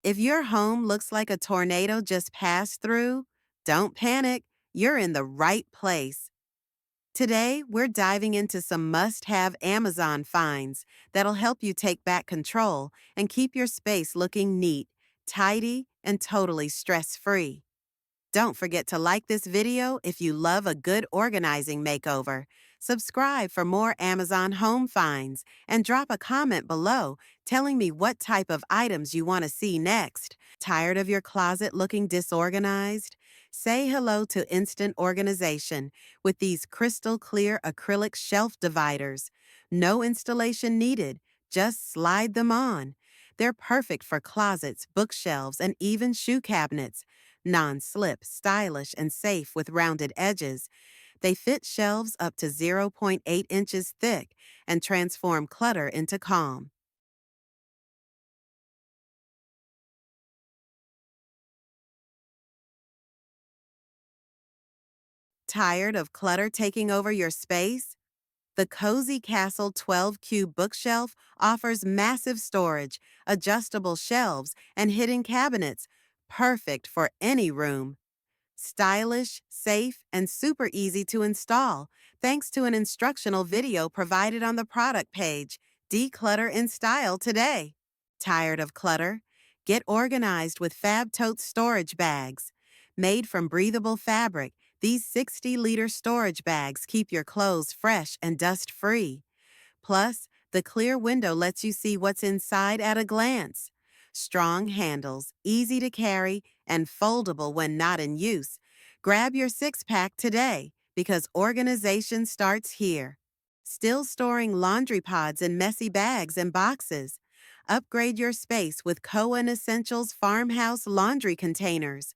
If your home looks like a tornado just passed through, don't panic. You're in the right place. Today, we're diving into some must have Amazon finds that'll help you take back control and keep your space looking neat, tidy, and totally stress free. Don't forget to like this video if you love a good organizing makeover. Subscribe for more Amazon home finds and drop a comment below telling me what type of items you want to see next. Tired of your closet looking disorganized? Say hello to instant organization with these crystal clear acrylic shelf dividers. No installation needed, just slide them on. They're perfect for closets, bookshelves, and even shoe cabinets. Non-slip, stylish, and safe with rounded edges. They fit shelves up to zero point 0.8 inches thick and transform clutter into calm. Tired of clutter taking over your space? The Cozy Castle 12-cube bookshelf offers massive storage, adjustable shelves, and hidden cabinets, perfect for any room. Stylish, safe, and super easy to install thanks to an instructional video provided on the product page. Declutter in style today. Tired of clutter? Get organized with Fab Totes storage bags. Made from breathable fabric, these 60-liter storage bags keep your clothes fresh and dust-free. Plus, the clear window lets you see what's inside at a glance. Strong handles, easy to carry, and foldable when not in use. Grab your six-pack today because organization starts here. Still storing laundry pods in messy bags and boxes? Upgrade your space with Cohen Essentials Farmhouse laundry containers.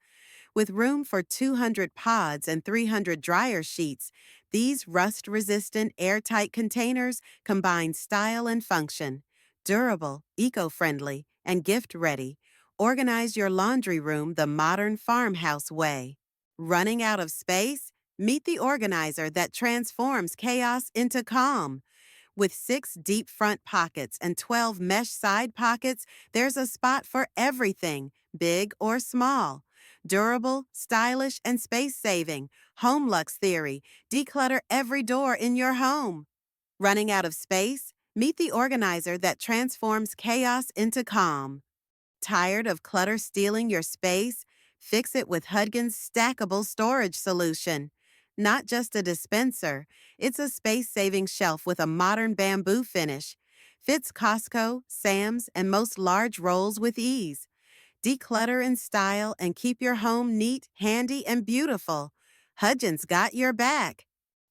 With room for 200 pods and 300 dryer sheets, these rust-resistant, airtight containers combine style and function. Durable, eco-friendly, and gift-ready. Organize your laundry room the modern farmhouse way. Running out of space? Meet the organizer that transforms chaos into calm. With 6 deep front pockets and 12 mesh side pockets, there's a spot for everything, big or small. Durable, stylish, and space-saving. Home Lux Theory. Declutter every door in your home. Running out of space? Meet the organizer that transforms chaos into calm. Tired of clutter stealing your space? Fix it with Hudgens' stackable storage solution. Not just a dispenser, it's a space-saving shelf with a modern bamboo finish. Fits Costco, Sam's, and most large rolls with ease. Declutter in style and keep your home neat, handy, and beautiful. Hudgens got your back.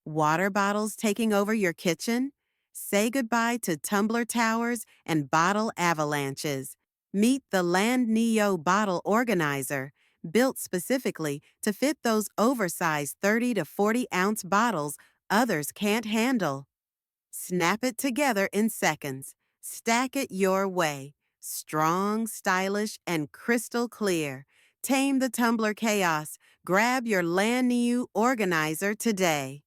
Water bottles taking over your kitchen? Say goodbye to tumbler towers and bottle avalanches. Meet the Land Neo Bottle Organizer, built specifically to fit those oversized 30 to 40 ounce bottles others can't handle. Snap it together in seconds. Stack it your way. Strong, stylish, and crystal clear. Tame the tumbler chaos. Grab your Lanniu organizer today.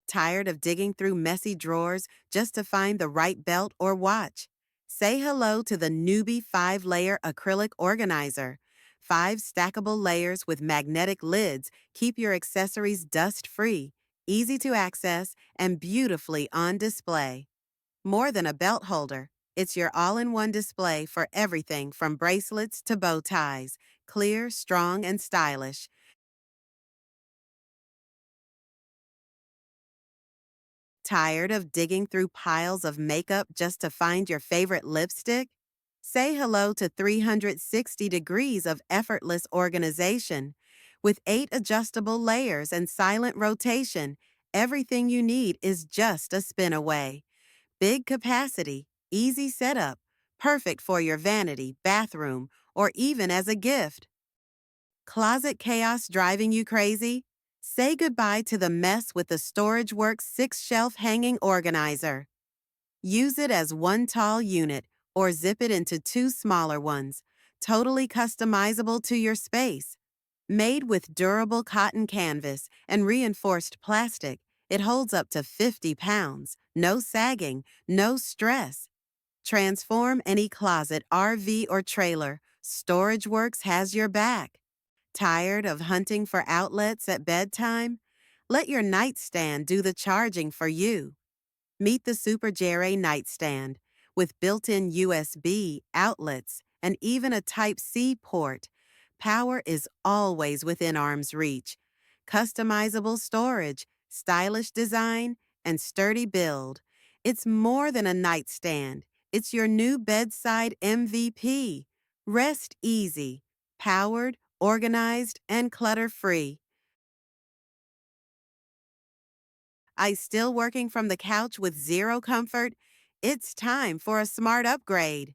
Tired of digging through messy drawers just to find the right belt or watch? Say hello to the Newbie 5-layer acrylic organizer. 5 stackable layers with magnetic lids keep your accessories dust-free, easy to access, and beautifully on display. More than a belt holder, it's your all-in-one display for everything from bracelets to bow ties. Clear, strong, and stylish. Tired of digging through piles of makeup just to find your favorite lipstick? Say hello to 360 degrees of effortless organization. With 8 adjustable layers and silent rotation, everything you need is just a spin away. Big capacity, easy setup, perfect for your vanity, bathroom, or even as a gift. Closet chaos driving you crazy? Say goodbye to the mess with the StorageWorks 6-shelf hanging organizer. Use it as one tall unit or zip it into 2 smaller ones, totally customizable to your space. Made with durable cotton canvas and reinforced plastic, it holds up to 50 pounds, no sagging, no stress. Transform any closet, RV, or trailer. StorageWorks has your back. Tired of hunting for outlets at bedtime? Let your nightstand do the charging for you. Meet the Super J nightstand with built-in USB outlets and even a Type-C port. Power is always within arm's reach. Customizable storage, stylish design, and sturdy build. It's more than a nightstand. It's your new bedside MVP. Rest easy, powered, organized, and clutter-free. I still working from the couch with zero comfort? It's time for a smart upgrade.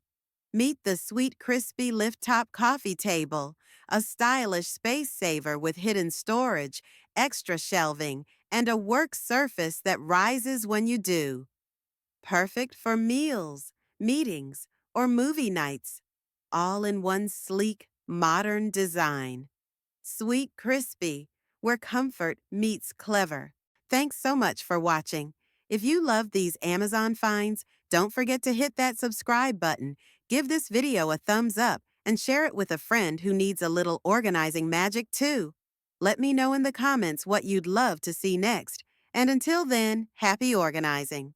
Meet the Sweet Crispy Lift Top Coffee Table, a stylish space saver with hidden storage, extra shelving, and a work surface that rises when you do. Perfect for meals, meetings, or movie nights, all in one sleek, modern design. Sweet Crispy, where comfort meets clever. Thanks so much for watching. If you love these Amazon finds, don't forget to hit that subscribe button, give this video a thumbs up, and share it with a friend who needs a little organizing magic too. Let me know in the comments what you'd love to see next. And until then, happy organizing.